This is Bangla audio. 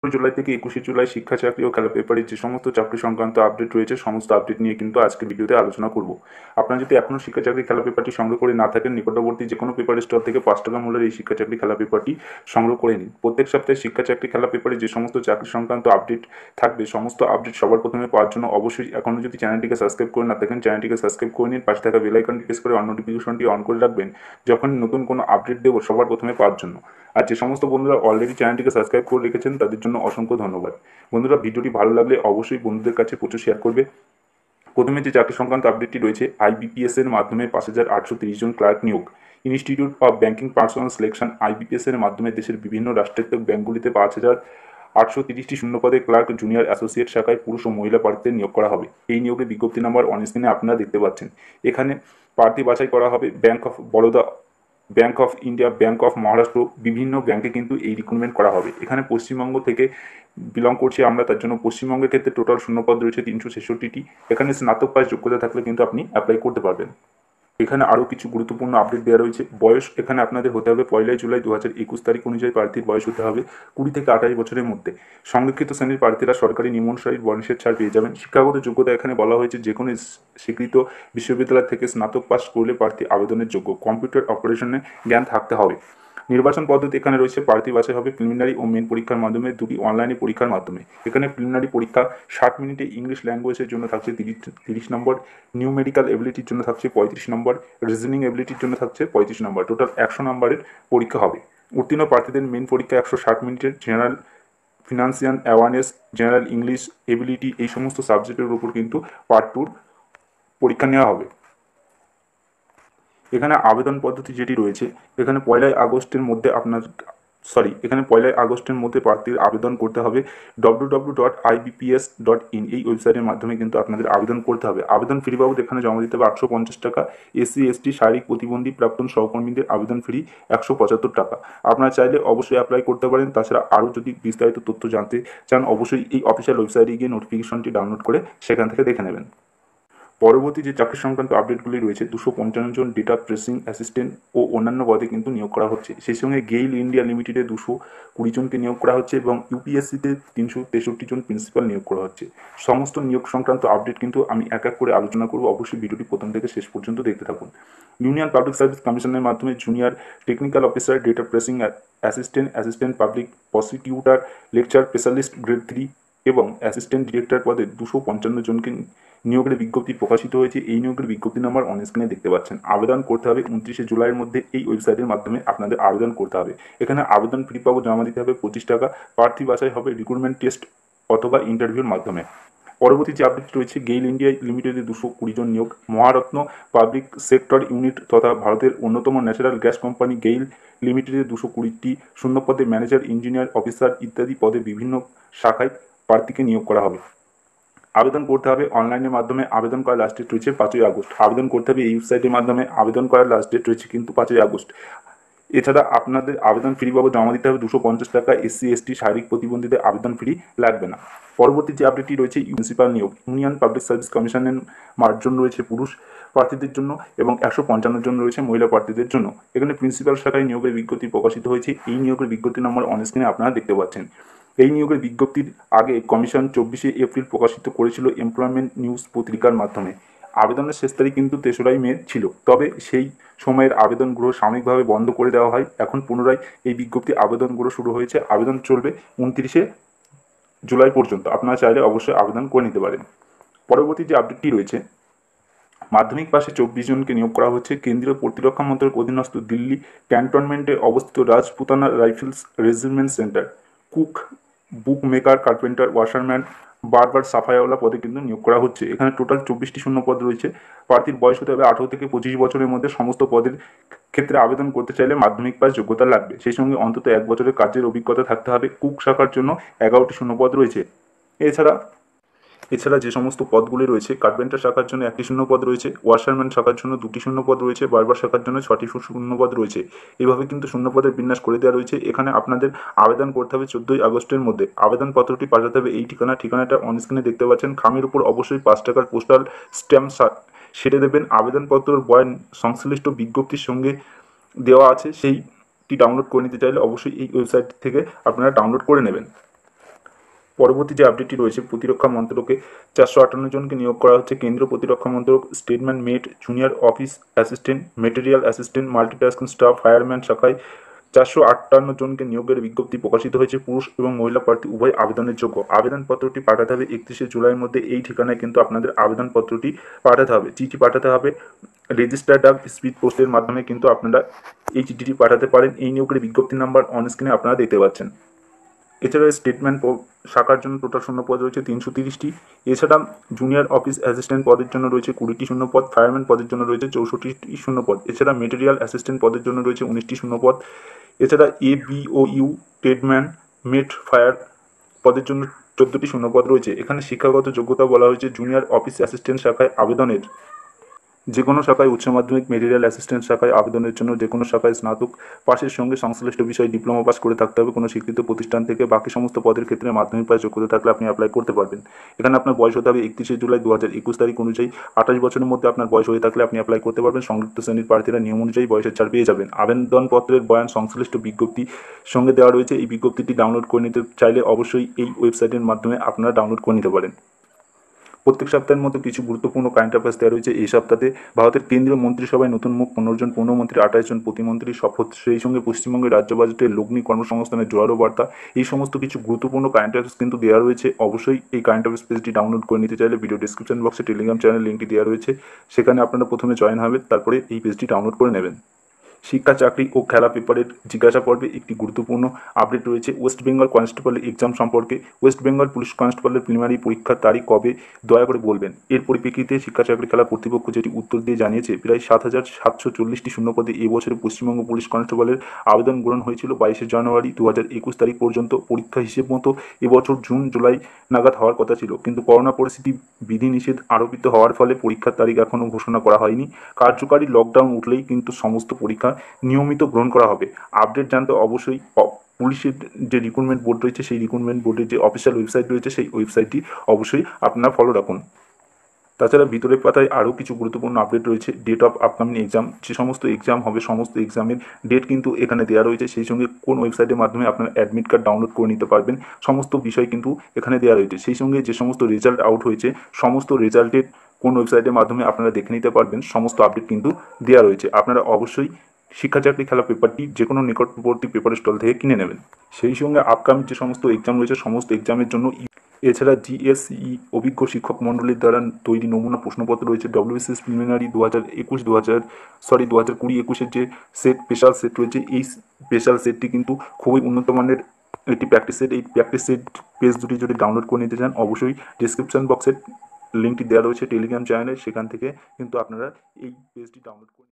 জুলাই থেকে 21শে জুলাই শিক্ষা চাকরি ও খেলা পেপারে যে সমস্ত চাকরি সংক্রান্ত আপডেট রয়েছে সমস্ত আপডেট নিয়ে কিন্তু আজকে ভিডিওতে আলোচনা করব। আপনারা যদি এখনও শিক্ষা চাকরি খেলা পেপারটি সংগ্রহ করে না থাকেন, নিকটবর্তী যে কোনো পেপার স্টোর থেকে 5 টাকা মূল্যের এই শিক্ষা চাকরি খেলা পেপারটি সংগ্রহ করে নিন। প্রত্যেক সপ্তাহে শিক্ষা চাকরি খেলা পেপারে যে সমস্ত চাকরি সংক্রান্ত আপডেট থাকবে, সমস্ত আপডেট সবার প্রথমে পাওয়ার জন্য অবশ্যই এখনও যদি চ্যানেলটিকে সাবস্ক্রাইব করে না থাকেন, চ্যানেলটিকে সাবস্ক্রাইব করে নিন। পাশে থাকা বেল আইকনটি প্রেস করে অন নোটিফিকেশনটি অন করে রাখবেন, যখন নতুন কোনো আপডেট দেবো সবার প্রথমে পাওয়ার জন্য। আর যে সমস্ত বন্ধুরা অলরেডি চ্যানেলটিকে সাবস্ক্রাইব করে রেখেছেন তাদের জন্য অসংখ্য ধন্যবাদ। বন্ধুরা, ভিডিওটি ভালো লাগলে অবশ্যই বন্ধুদের কাছে প্রচুর শেয়ার করবে। প্রথমে যে চাকরি সংক্রান্ত আপডেটটি রয়েছে, আইবিপিএস এর মাধ্যমে 5,830 জন ক্লার্ক নিয়োগ। Institute of banking personal selection IBPS এর মাধ্যমে দেশের বিভিন্ন রাষ্ট্রায়ত্ত ব্যাংকগুলিতে 5,830টি শূন্যপদে ক্লার্ক জুনিয়র অ্যাসোসিয়েট শাখায় পুরুষ ও মহিলা প্রার্থীদের নিয়োগ করা হবে। এই নিয়োগের বিজ্ঞপ্তি নাম্বার অন স্ক্রিনে আপনারা দেখতে পাচ্ছেন। এখানে প্রার্থী বাছাই করা হবে bank of Baroda, bank of India, bank of Maharashtra, বিভিন্ন ব্যাংকে কিন্তু এই রিক্রুটমেন্ট করা হবে। এখানে পশ্চিমবঙ্গ থেকে বিলং করছি আমরা, তার জন্য পশ্চিমবঙ্গের ক্ষেত্রে টোটাল শূন্যপদ রয়েছে 366টি। এখানে স্নাতক পাস যোগ্যতা থাকলে কিন্তু আপনি অ্যাপ্লাই করতে পারবেন। এখানে আরও কিছু গুরুত্বপূর্ণ আপডেট দেওয়া রয়েছে। বয়স এখানে আপনাদের হতে হবে 1 জুলাই 2021 তারিখ অনুযায়ী প্রার্থীর বয়স হতে হবে 20 থেকে 28 বছরের মধ্যে। সংরক্ষিত শ্রেণীর প্রার্থীরা সরকারি নিম্নসারী বয়সের ছাড় পেয়ে যাবেন। শিক্ষাগত যোগ্যতা এখানে বলা হয়েছে যে কোনো স্বীকৃত বিশ্ববিদ্যালয় থেকে স্নাতক পাস করলে প্রার্থী আবেদনের যোগ্য। কম্পিউটার অপারেশনে জ্ঞান থাকতে হবে। নির্বাচন পদ্ধতি এখানে রয়েছে, প্রার্থী বাছাই হবে প্রিলিমিনারি ও মেন পরীক্ষার মাধ্যমে, দুটি অনলাইনে পরীক্ষার মাধ্যমে। এখানে প্রিলিমিনারি পরীক্ষা 60 মিনিটে, ইংলিশ ল্যাঙ্গুয়েজের জন্য থাকছে 30 নম্বর, নিউমেরিক্যাল এবিলিটির জন্য থাকছে 35 নম্বর, রিজনিং এবিলিটির জন্য থাকছে 35 নম্বর। টোটাল 100 নম্বরের পরীক্ষা হবে। উত্তীর্ণ প্রার্থীদের মেন পরীক্ষা 160 মিনিটের general financial awareness, general English ability, এই সমস্ত সাবজেক্টের উপর কিন্তু পার্ট 2 পরীক্ষা নেওয়া হবে। এখানে আবেদন পদ্ধতি যেটি রয়েছে, এখানে 1 আগস্টের মধ্যে প্রার্থীর আবেদন করতে হবে। www.ibps.in এই ওয়েবসাইটের মাধ্যমে কিন্তু আপনাদের আবেদন করতে হবে। আবেদন ফি বাবদ এখানে জমা দিতে হবে 850 টাকা। এসসি এসটি শারীরিক প্রতিবন্ধী প্রাক্তন সহকর্মীদের আবেদন ফি 175 টাকা। আপনারা চাইলে অবশ্যই অ্যাপ্লাই করতে পারেন। তাছাড়া আরও যদি বিস্তারিত তথ্য জানতে চান, অবশ্যই এই অফিসিয়াল ওয়েবসাইটে গিয়ে নোটিফিকেশনটি ডাউনলোড করে সেখান থেকে দেখে নেবেন। পরবর্তী যে চাকরি সংক্রান্ত আপডেটগুলি রয়েছে, 255 জন ডেটা প্রেসিং অ্যাসিস্ট্যান্ট ও অন্যান্য পদে কিন্তু নিয়োগ করা হচ্ছে। সেই সঙ্গে গেইল ইন্ডিয়া লিমিটেডে 220 জনকে নিয়োগ করা হচ্ছে এবং ইউপিএসসিতে 363 জন প্রিন্সিপাল নিয়োগ করা হচ্ছে। সমস্ত নিয়োগ সংক্রান্ত আপডেট কিন্তু আমি এক এক করে আলোচনা করব। অবশ্যই ভিডিওটি প্রথম থেকে শেষ পর্যন্ত দেখতে থাকুন। ইউনিয়ন পাবলিক সার্ভিস কমিশনের মাধ্যমে junior technical officer, data pressing assistant, assistant public prosecutor, lecture specialist grade 3 এবং অ্যাসিস্ট্যান্ট ডিরেক্টর পদে 255 জনকে নিয়োগের বিজ্ঞপ্তি প্রকাশিত হয়েছে। এই নিয়োগের বিজ্ঞপ্তি নাম্বার অন স্ক্রিনে দেখতে পাচ্ছেন। আবেদন করতে হবে 29শে জুলাইয়ের মধ্যে। এই ওয়েবসাইটের মাধ্যমে আপনাদের আবেদন করতে হবে। এখানে আবেদন ফি পাবো জমা দিতে হবে 25 টাকা। প্রার্থী বাছাই হবে রিক্রুটমেন্ট টেস্ট অথবা ইন্টারভিউর মাধ্যমে। পরবর্তী যে আপডেট রয়েছে, গেইল ইন্ডিয়া লিমিটেডে 220 জন নিয়োগ। মহারত্ন পাবলিক সেক্টর ইউনিট তথা ভারতের অন্যতম ন্যাচারাল গ্যাস কোম্পানি গেইল লিমিটেডে 220টি শূন্যপদে ম্যানেজার, ইঞ্জিনিয়ার, অফিসার ইত্যাদি পদে বিভিন্ন শাখায় প্রার্থীকে নিয়োগ করা হবে। আবেদন করতে হবে অনলাইনের মাধ্যমে। আবেদন করার লাস্ট ডেট রয়েছে 5ই আগস্ট। আবেদন করতে হবে এই ওয়েবসাইটের মাধ্যমে। আবেদন করার লাস্ট ডেট রয়েছে কিন্তু 5ই আগস্ট। এছাড়া আপনাদের আবেদন ফি বাবদ জমা দিতে হবে 250 টাকা। এসসি এসটি শারীরিক প্রতিবন্ধীদের আবেদন ফি লাগবে না। পরবর্তী যে আপডেটটি রয়েছে, প্রিন্সিপাল নিয়োগ। ইউনিয়ন পাবলিক সার্ভিস কমিশনের 8 জন রয়েছে পুরুষ প্রার্থীদের জন্য এবং 155 জন রয়েছে মহিলা প্রার্থীদের জন্য। এখানে প্রিন্সিপাল শাখায় নিয়োগের বিজ্ঞপ্তি প্রকাশিত হয়েছে। এই নিয়োগের বিজ্ঞপ্তি নম্বর অন স্ক্রিনে আপনারা দেখতে পাচ্ছেন। এই নিয়োগের বিজ্ঞপ্তির আগে কমিশন 24শে এপ্রিল প্রকাশিত করেছিল এমপ্লয়মেন্ট নিউজ পত্রিকার মাধ্যমে। আবেদনের শেষ তারিখ কিন্তু 3রা মে ছিল, তবে সেই সময়ের আবেদন গ্রহ সাময়িকভাবে বন্ধ করে দেওয়া হয়। এখন পুনরায় এই বিজ্ঞপ্তি আবেদন গ্রহ শুরু হয়েছে। আবেদন চলবে 29শে জুলাই পর্যন্ত। আপনারা চাইলে অবশ্যই আবেদন করে নিতে পারেন। পরবর্তী যে আপডেটটি রয়েছে, মাধ্যমিক পাশে 24 জনকে নিয়োগ করা হচ্ছে। কেন্দ্রীয় প্রতিরক্ষা মন্ত্রকের অধীনস্থ দিল্লি ক্যান্টনমেন্টে অবস্থিত Rajputana rifles regiment centre cook, বুক মেকার, কার্পেন্টার, ওয়াশারম্যান, বারবার সাফাইওয়ালা পদে কিন্তু নিয়োগ করা হচ্ছে। এখানে টোটাল 24টি শূন্য পদ রয়েছে। প্রার্থীর বয়স হতে হবে 18 থেকে 25 বছরের মধ্যে। সমস্ত পদের ক্ষেত্রে আবেদন করতে চাইলে মাধ্যমিক পাস যোগ্যতা লাগবে। সেই সঙ্গে অন্তত 1 বছরের কাজের অভিজ্ঞতা থাকতে হবে। কুক শাখার জন্য 11টি শূন্যপদ রয়েছে। এছাড়া এছাড়া যে সমস্ত পদগুলি রয়েছে, কার্পেন্টার শাখার জন্য 1টি শূন্যপদ রয়েছে, ওয়াশারম্যান শাখার জন্য 2টি শূন্যপদ রয়েছে, বারবার শাখার জন্য 6টি শূন্যপদ রয়েছে। এইভাবে কিন্তু শূন্যপদের বিন্যাস করে দেওয়া রয়েছে। এখানে আপনাদের আবেদন করতে হবে 14ই আগস্টের মধ্যে। আবেদনপত্রটি পাঠাতে হবে এই ঠিকানাটা অন স্ক্রিনে দেখতে পাচ্ছেন। খামের উপর অবশ্যই 5 টাকার পোস্টাল স্ট্যাম্প সেটে দেবেন। আবেদনপত্রের বয়ান সংশ্লিষ্ট বিজ্ঞপ্তির সঙ্গে দেওয়া আছে, সেইটি ডাউনলোড করে নিতে চাইলে অবশ্যই এই ওয়েবসাইট থেকে আপনারা ডাউনলোড করে নেবেন। পরবর্তী যে আপডেটটি রয়েছে, প্রতিরক্ষা মন্ত্রকে 458 জনকে নিয়োগ করা হচ্ছে। কেন্দ্রীয় প্রতিরক্ষা মন্ত্রক statesman mate, junior office assistant, material assistant, multitasking staff, fireman শাখায় 458 জনকে নিয়োগের বিজ্ঞপ্তি প্রকাশিত হয়েছে। পুরুষ এবং মহিলা প্রার্থী উভয় আবেদনের যোগ্য। আবেদনপত্রটি পাঠাতে হবে 31শে জুলাইয়ের মধ্যে। এই ঠিকানায় কিন্তু আপনাদের আবেদনপত্রটি পাঠাতে হবে। চিঠি পাঠাতে হবে রেজিস্টার্ড ডাক স্পিড পোস্টের মাধ্যমে কিন্তু আপনারা এই চিঠিটি পাঠাতে পারেন। এই নিয়োগের বিজ্ঞপ্তি নাম্বার অন স্ক্রিনে আপনারা দেখতে পাচ্ছেন। এছাড়া স্টেটমেন্ট শাখার জন্য টোটাল শূন্যপদ রয়েছে 330টি। এছাড়া জুনিয়র অফিস অ্যাসিস্ট্যান্ট পদের জন্য রয়েছে 20টি শূন্যপদ, ফায়ারম্যান পদের জন্য রয়েছে 64টি শূন্যপদ। এছাড়া মেটেরিয়াল অ্যাসিস্ট্যান্ট পদের জন্য রয়েছে 19টি শূন্যপদ। এছাড়া এবিওইউ ট্রেডম্যান মেট ফায়ার পদের জন্য 14টি শূন্যপদ রয়েছে। এখানে শিক্ষাগত যোগ্যতা বলা হয়েছে জুনিয়র অফিস অ্যাসিস্ট্যান্ট শাখায় আবেদনের যে কোনো শাখায়, উচ্চ মাধ্যমিক, মেটেরিয়াল অ্যাসিস্ট্যান্ট শাখায় আবেদনের জন্য যে কোনো শাখায় স্নাতক পাশের সঙ্গে সংশ্লিষ্ট বিষয়ে ডিপ্লোমা পাস করে থাকতে হবে কোনো স্বীকৃত প্রতিষ্ঠান থেকে। বাকি সমস্ত পদের ক্ষেত্রে মাধ্যমিক পাস যোগ্যতা থাকলে আপনি অ্যাপ্লাই করতে পারবেন। এখানে আপনার বয়স হতে হবে 31শে জুলাই 2021 তারিখ অনুযায়ী। 28 বছরের মধ্যে আপনার বয়স হয়ে থাকলে আপনি অ্যাপ্লাই করতে পারবেন। সংযুক্ত শ্রেণীর প্রার্থীরা নিয়ম অনুযায়ী বয়সের ছাড় পেয়ে যাবেন। আবেদনপত্রের বয়ান সংশ্লিষ্ট বিজ্ঞপ্তি সঙ্গে দেওয়া রয়েছে। এই বিজ্ঞপ্তিটি ডাউনলোড করে নিতে চাইলে অবশ্যই এই ওয়েবসাইটের মাধ্যমে আপনারা ডাউনলোড করে নিতে পারেন। প্রত্যেক সপ্তাহের মধ্যে কিছু গুরুত্বপূর্ণ কারেন্ট অ্যাফেয়ার্স দেওয়া রয়েছে। এই সপ্তাহে ভারতের কেন্দ্রীয় মন্ত্রিসভায় নতুন মুখ 15 জন, পূর্ণমন্ত্রী 28 জন, প্রতিমন্ত্রী শপথ, সেই সঙ্গে পশ্চিমবঙ্গের রাজ্য বাজেটে লগ্নি কর্মসংস্থানের জোরালো বার্তা। এই সমস্ত কিছু গুরুত্বপূর্ণ কারেন্ট অ্যাফেয়ার্স কিন্তু দেওয়া রয়েছে। অবশ্যই এই কারেন্ট অ্যাফেয়ার্স পেজটি ডাউনলোড করে নিতে চাইলে ভিডিও ডিসক্রিপশন বক্সে টেলিগ্রাম চ্যানেল লিঙ্কটি দেওয়া রয়েছে। সেখানে আপনারা প্রথমে জয়েন হবেন, তারপরে এই পেজটি ডাউনলোড করে নেবেন। শিক্ষা, চাকরি ও খেলা পেপারের জিজ্ঞাসা পর্বে একটি গুরুত্বপূর্ণ আপডেট রয়েছে ওয়েস্ট বেঙ্গল কনস্টেবল এক্সাম সম্পর্কে। ওয়েস্ট বেঙ্গল পুলিশ কনস্টেবলের প্রিলিমিনারি পরীক্ষার তারিখ কবে দয়া করে বলবেন। এর পরিপ্রেক্ষিতে শিক্ষা, চাকরি, খেলা কর্তৃপক্ষ যেটি উত্তর দিয়ে জানিয়েছে, প্রায় 7,740টি শূন্যপদে এবছরে পশ্চিমবঙ্গ পুলিশ কনস্টেবলের আবেদন গ্রহণ হয়েছিল 22শে জানুয়ারি 2021 তারিখ পর্যন্ত। পরীক্ষা হিসেব মতো এবছর জুন জুলাই নাগাদ হওয়ার কথা ছিল, কিন্তু করোনা পরিস্থিতি বিধিনিষেধ আরোপিত হওয়ার ফলে পরীক্ষার তারিখ এখনও ঘোষণা করা হয়নি। কার্যকারী লকডাউন উঠলেই কিন্তু সমস্ত পরীক্ষা নিয়মিত গ্রহণ করা হবে। আপডেট জানতে অবশ্যই পুলিশের যে রিক্রুটমেন্ট বোর্ড রয়েছে, সেই রিক্রুটমেন্ট বোর্ডের যে অফিসিয়াল ওয়েবসাইট রয়েছে, সেই ওয়েবসাইটটি অবশ্যই আপনারা ফলো রাখুন। তাছাড়া ভিতরের পাতায় আরও কিছু গুরুত্বপূর্ণ আপডেট রয়েছে। ডেট অফ আপকামিং এক্সাম, যে সমস্ত এক্সাম হবে সমস্ত এক্সামের ডেট কিন্তু এখানে দেওয়া রয়েছে। সেই সঙ্গে কোন ওয়েবসাইটের মাধ্যমে আপনারা অ্যাডমিট কার্ড ডাউনলোড করে নিতে পারবেন, সমস্ত বিষয় কিন্তু এখানে দেওয়া রয়েছে। সেই সঙ্গে যে সমস্ত রেজাল্ট আউট হয়েছে, সমস্ত রেজাল্টের কোন ওয়েবসাইটের মাধ্যমে আপনারা দেখে নিতে পারবেন, সমস্ত আপডেট কিন্তু দেওয়া রয়েছে। আপনারা অবশ্যই শিক্ষা, চাকরি, খেলা পেপারটি যে কোনো নিকটবর্তী পেপার স্টল থেকে কিনে নেবেন। সেই সঙ্গে আপকামিং যে সমস্ত এক্সাম রয়েছে, সমস্ত এক্সামের জন্য এছাড়া জিএসই অভিজ্ঞ শিক্ষক মণ্ডলীর দ্বারা তৈরি নমুনা প্রশ্নপত্র রয়েছে। ডব্লিউবিসিএস প্রিলিমিনারি 2020-21 যে স্পেশাল সেট রয়েছে, এই স্পেশাল সেটটি কিন্তু খুবই উন্নত মানের একটি প্র্যাকটিস সেট। এই প্র্যাকটিস সেট পেজ দুটি যদি ডাউনলোড করে নিতে চান, অবশ্যই ডিসক্রিপশন বক্সের লিঙ্কটি দেওয়া রয়েছে টেলিগ্রাম চ্যানেলে, সেখান থেকে কিন্তু আপনারা এই পেজটি ডাউনলোড করে